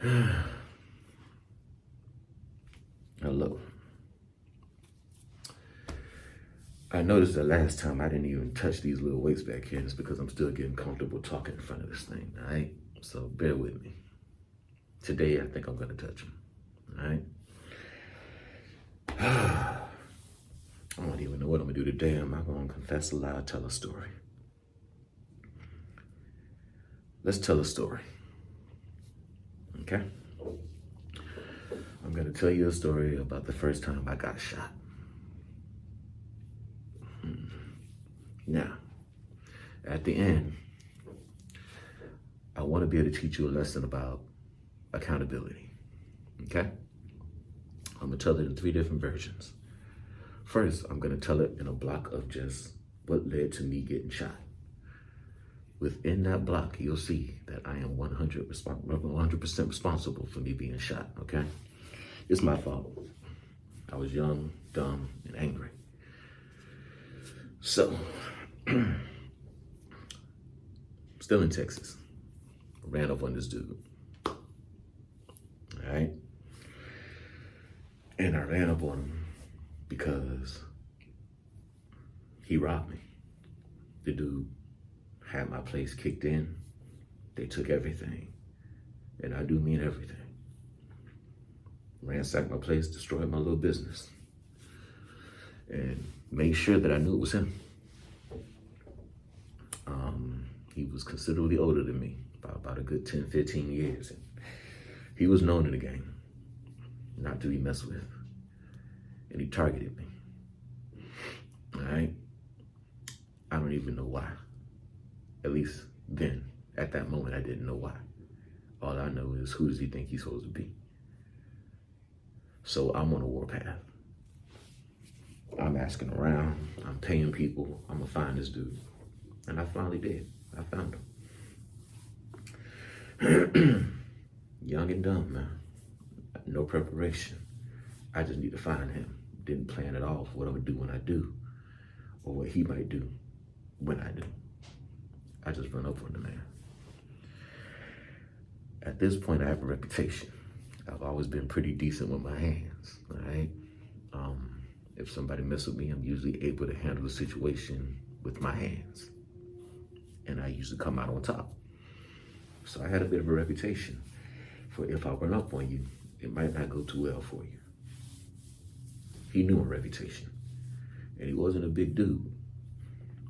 Hello. I noticed the last time I didn't even touch these little weights back here, and it's because I'm still getting comfortable talking in front of this thing, all right? So bear with me. Today, I think I'm gonna touch them, all right? I don't even know what I'm gonna do today. I'm not gonna confess a lie, tell a story. Let's tell a story, okay? I'm gonna tell you a story about the first time I got shot. Now, at the end, I want to be able to teach you a lesson about accountability, okay? I'm gonna tell it in 3 different versions. First, I'm gonna tell it in a block of just what led to me getting shot. Within that block, you'll see that I am 100% responsible for me being shot, okay? It's my fault. I was young, dumb, and angry. So, still in Texas, ran up on this dude, all right? And I ran up on him because he robbed me. The dude had my place kicked in. They took everything, and I do mean everything. Ransacked my place, destroyed my little business, and made sure that I knew it was him. He was considerably older than me, by about a good 10, 15 years. And he was known in the game, not to be messed with. And he targeted me, all right? I don't even know why. At least then, at that moment, I didn't know why. All I know is, who does he think he's supposed to be? So I'm on a warpath. I'm asking around, I'm paying people, I'm gonna find this dude. And I finally did. I found him. Young and dumb, man. No preparation. I just need to find him. Didn't plan it off, what I'm gonna do when I do, or what he might do when I do. I just run up on the man. At this point, I have a reputation. I've always been pretty decent with my hands, all right? If somebody messes with me, I'm usually able to handle the situation with my hands. And I usually come out on top. So I had a bit of a reputation for, if I run up on you, it might not go too well for you. He knew my reputation. And he wasn't a big dude.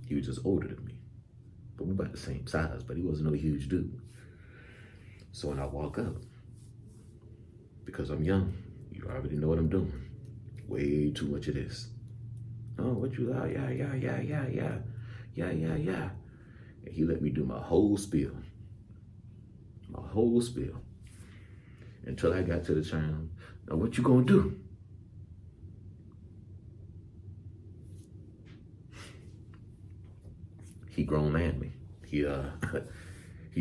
He was just older than me. But we're about the same size, but he wasn't no huge dude. So when I walk up, because I'm young, you already know what I'm doing. Way too much of this. Oh, what you like? Yeah. And he let me do my whole spiel. Until I got to the chime. Now what you gonna do? He grown man me. He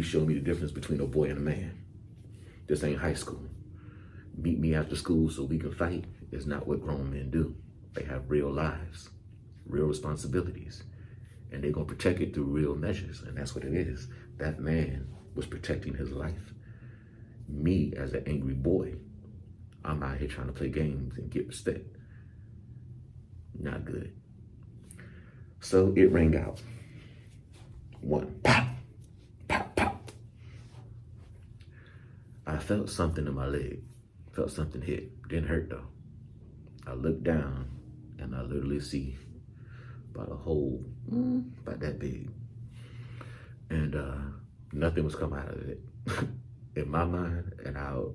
showed me the difference between a boy and a man. This ain't high school. Meet me after school so we can fight is not what grown men do. They have real lives, real responsibilities, and they're gonna protect it through real measures, and that's what it is. That man was protecting his life. Me, as an angry boy, I'm out here trying to play games and get respect. Not good. So it rang out. 1, pop, pop, pop. I felt something in my leg. Felt something hit. Didn't hurt though. I looked down and I literally see about a hole about that big. And nothing was coming out of it. In my mind, and I'll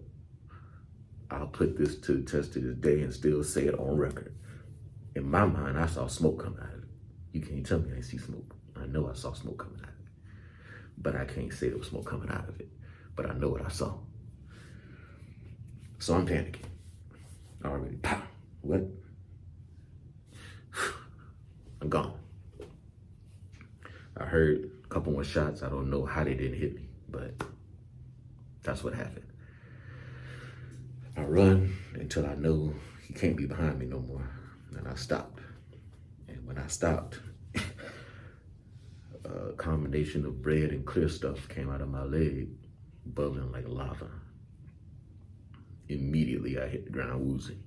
put this to the test to this day and still say it on record. In my mind, I saw smoke coming out of it. You can't tell me I didn't see smoke. I know I saw smoke coming out of it. But I can't say there was smoke coming out of it. But I know what I saw. So I'm panicking. Already, pow, what? I'm gone. I heard a couple more shots. I don't know how they didn't hit me, but that's what happened. I run until I know he can't be behind me no more. And I stopped. And when I stopped, a combination of red and clear stuff came out of my leg, bubbling like lava. Immediately, I hit the ground woozy.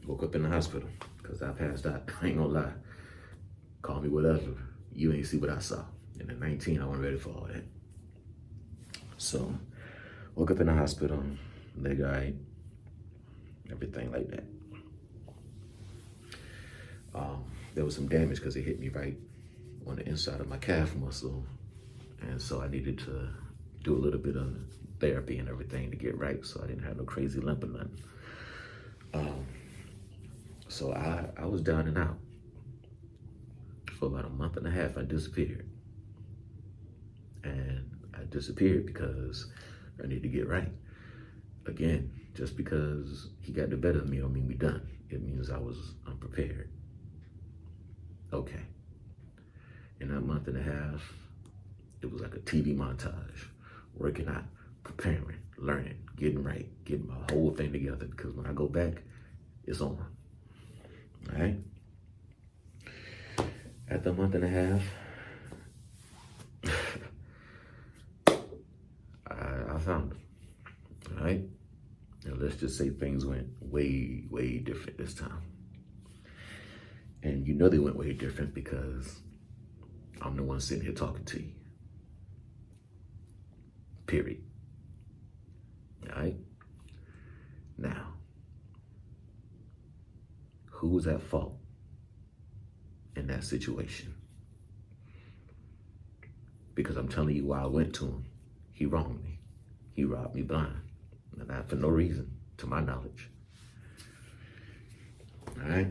Woke up in the hospital because I passed out. I ain't gonna lie. Call me whatever. You ain't see what I saw. And at 19, I wasn't ready for all that. So, woke up in the hospital, leg eye, everything like that. There was some damage because it hit me right on the inside of my calf muscle. And so I needed to do a little bit of therapy and everything to get right, so I didn't have no crazy limp or nothing. So I was down and out. For about a month and a half, I disappeared. And I disappeared because I need to get right. Again, just because he got the better of me don't mean we done. It means I was unprepared. Okay. In that month and a half, it was like a TV montage, working out, preparing, learning, getting right, getting my whole thing together, because when I go back, it's on. All right? After a month and a half, I found him. All right? And let's just say things went way, way different this time. And you know they went way different because I'm the one sitting here talking to you. Period. All right? Now, who was at fault in that situation? Because I'm telling you why I went to him. He wronged me. He robbed me blind. And not for no reason, to my knowledge. All right?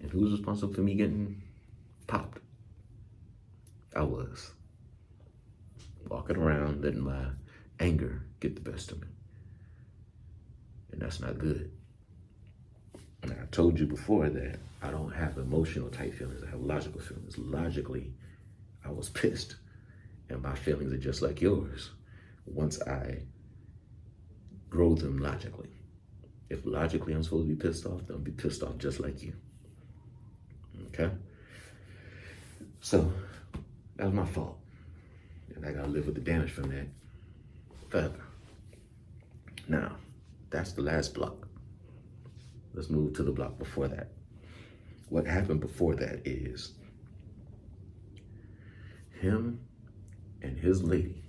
And who's responsible for me getting popped? I was. Walking around, letting my anger get the best of me. And that's not good. And I told you before that I don't have emotional type feelings. I have logical feelings. Logically, I was pissed. And my feelings are just like yours once I grow them logically. If logically I'm supposed to be pissed off, then I'll be pissed off just like you. Okay? So, that was my fault. And I gotta live with the damage from that forever. Now, that's the last block. Let's move to the block before that. What happened before that is him and his lady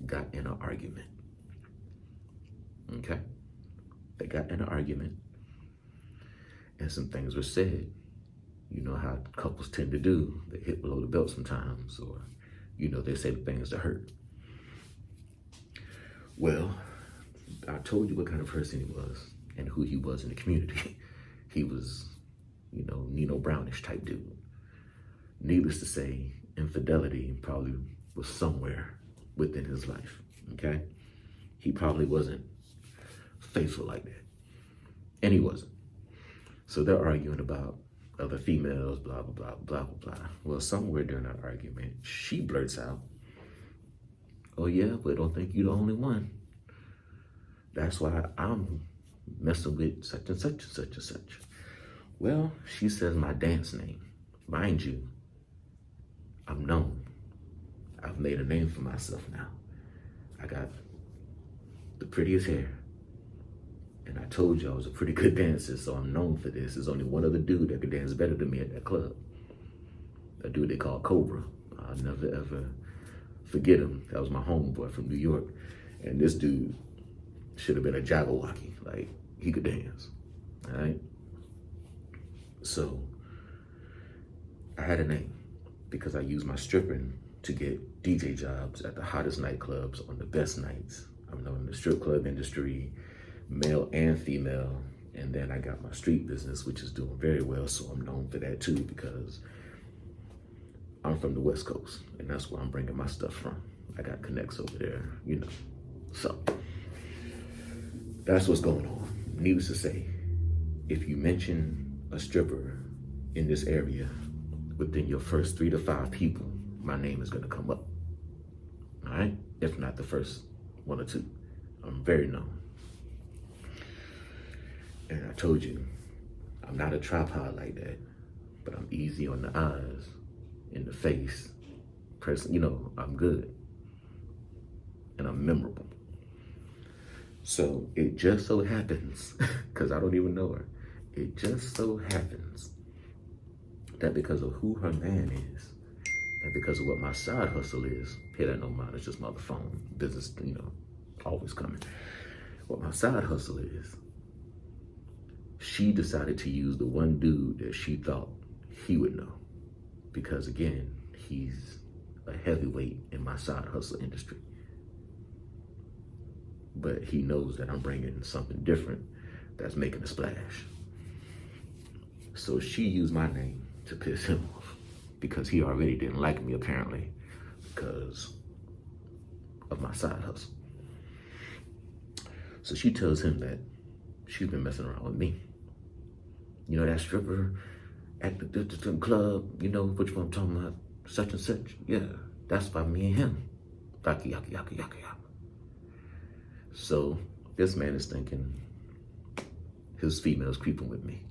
got in an argument. Okay? They got in an argument and some things were said. You know how couples tend to do. They hit below the belt sometimes, or, you know, they say the things that hurt. Well, I told you what kind of person he was and who he was in the community. He was, you know, Nino Brownish type dude. Needless to say, infidelity probably was somewhere within his life, okay? He probably wasn't faithful like that. And he wasn't. So they're arguing about other females, blah, blah, blah, blah, blah, blah. Well, somewhere during that argument, she blurts out, "Oh yeah, but don't think you're the only one. That's why I'm messing with such and such and such and such." Well, she says my dance name. Mind you, I'm known. I've made a name for myself now. I got the prettiest hair. And I told you I was a pretty good dancer, so I'm known for this. There's only one other dude that could dance better than me at that club. A dude they call Cobra. I'll never ever forget him. That was my homeboy from New York. And this dude should have been a Jabberwocky. Like, he could dance, all right? So, I had a name because I used my stripping to get DJ jobs at the hottest nightclubs on the best nights. I'm known in the strip club industry, male and female. And then I got my street business, which is doing very well. So I'm known for that too, because I'm from the West Coast and that's where I'm bringing my stuff from. I got connects over there, you know. So that's what's going on. Needless to say, if you mention a stripper in this area, within your first 3 to 5 people, my name is gonna come up, all right? If not the first 1 or 2. I'm very known. And I told you, I'm not a tripod like that, but I'm easy on the eyes, in the face. You know, I'm good. And I'm memorable. So it just so happens, because I don't even know her, it just so happens that because of who her man is, and because of what my side hustle is, pay that no mind, it's just my other phone, business, always coming. What my side hustle is, she decided to use the one dude that she thought he would know. Because again, he's a heavyweight in my side hustle industry. But he knows that I'm bringing something different that's making a splash. So she used my name to piss him off because he already didn't like me apparently because of my side hustle. So she tells him that she's been messing around with me. You know that stripper at the club, which one I'm talking about, such and such? Yeah, that's by me and him. Yaki, yaki, yaki, yaki, yaki. So this man is thinking his female's creeping with me.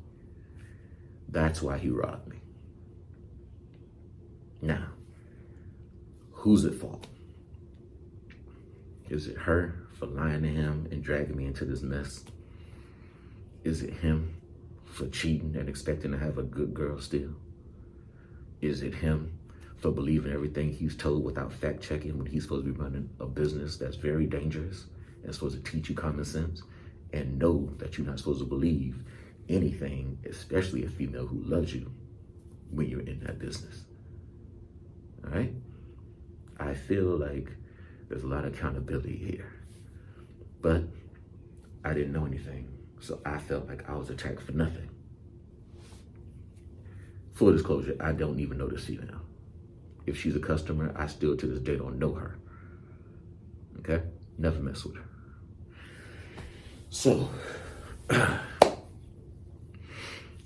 That's why he robbed me. Now, who's at fault? Is it her for lying to him and dragging me into this mess? Is it him for cheating and expecting to have a good girl still? Is it him for believing everything he's told without fact checking when he's supposed to be running a business that's very dangerous and supposed to teach you common sense and know that you're not supposed to believe anything, especially a female who loves you when you're in that business? All right? I feel like there's a lot of accountability here, but I didn't know anything, so I felt like I was attacked for nothing. Full disclosure, I don't even know this female. If she's a customer, I still to this day don't know her. Okay? Never mess with her. So,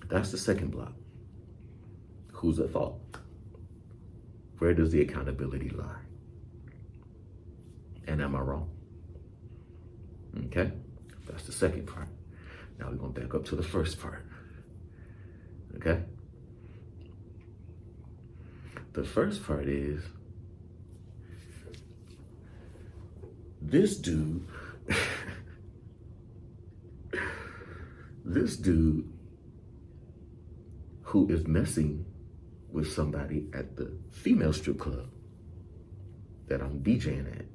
that's the second block. Who's at fault? Where does the accountability lie? And am I wrong? Okay? That's the second part. Now we're going to back up to the first part. Okay? The first part is this dude, who is messing with somebody at the female strip club that I'm DJing at.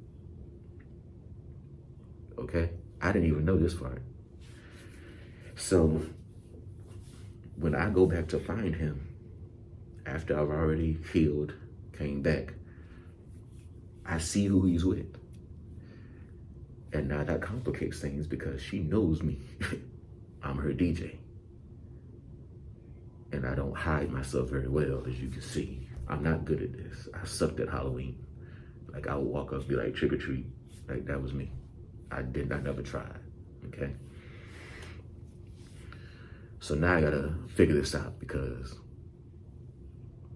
Okay? I didn't even know this part. So when I go back to find him, after I've already healed, came back, I see who he's with. And now that complicates things because she knows me. I'm her DJ. And I don't hide myself very well, as you can see. I'm not good at this. I sucked at Halloween. Like, I would walk up and be like, trick or treat. Like, that was me. I never tried, okay? So now I gotta figure this out because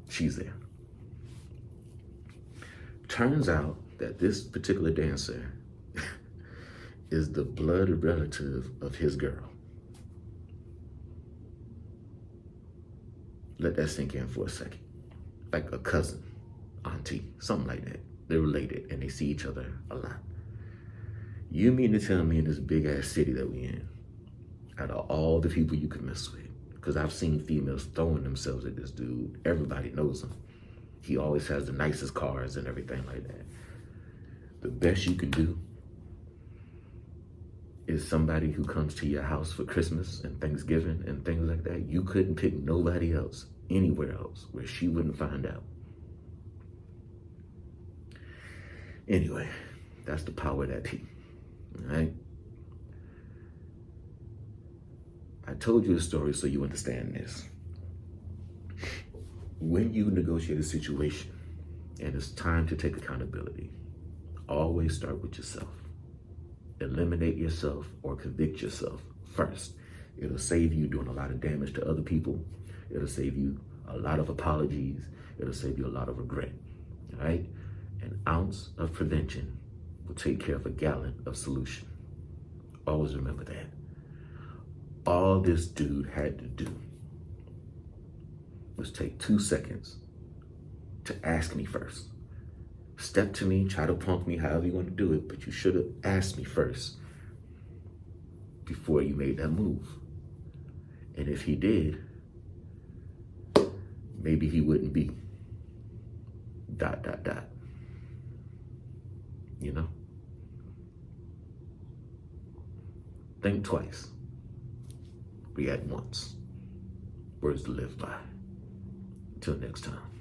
she's there. Turns out that this particular dancer is the blood relative of his girl. Let that sink in for a second. Like a cousin, auntie, something like that. They're related and they see each other a lot. You mean to tell me in this big ass city that we in, out of all the people you can mess with, because I've seen females throwing themselves at this dude. Everybody knows him. He always has the nicest cars and everything like that. The best you can do is somebody who comes to your house for Christmas and Thanksgiving and things like that. You couldn't pick nobody else, anywhere else, where she wouldn't find out. Anyway, that's the power of that P, all right? I told you a story so you understand this. When you negotiate a situation and it's time to take accountability, always start with yourself. Eliminate yourself or convict yourself first. It'll save you doing a lot of damage to other people. It'll save you a lot of apologies. It'll save you a lot of regret, all right? An ounce of prevention will take care of a gallon of solution. Always remember that. All this dude had to do was take 2 seconds to ask me first. Step to me, try to punk me however you want to do it, but you should have asked me first. before you made that move. And if he did, maybe he wouldn't be ... You know? Think twice. React once. Words to live by. Until next time.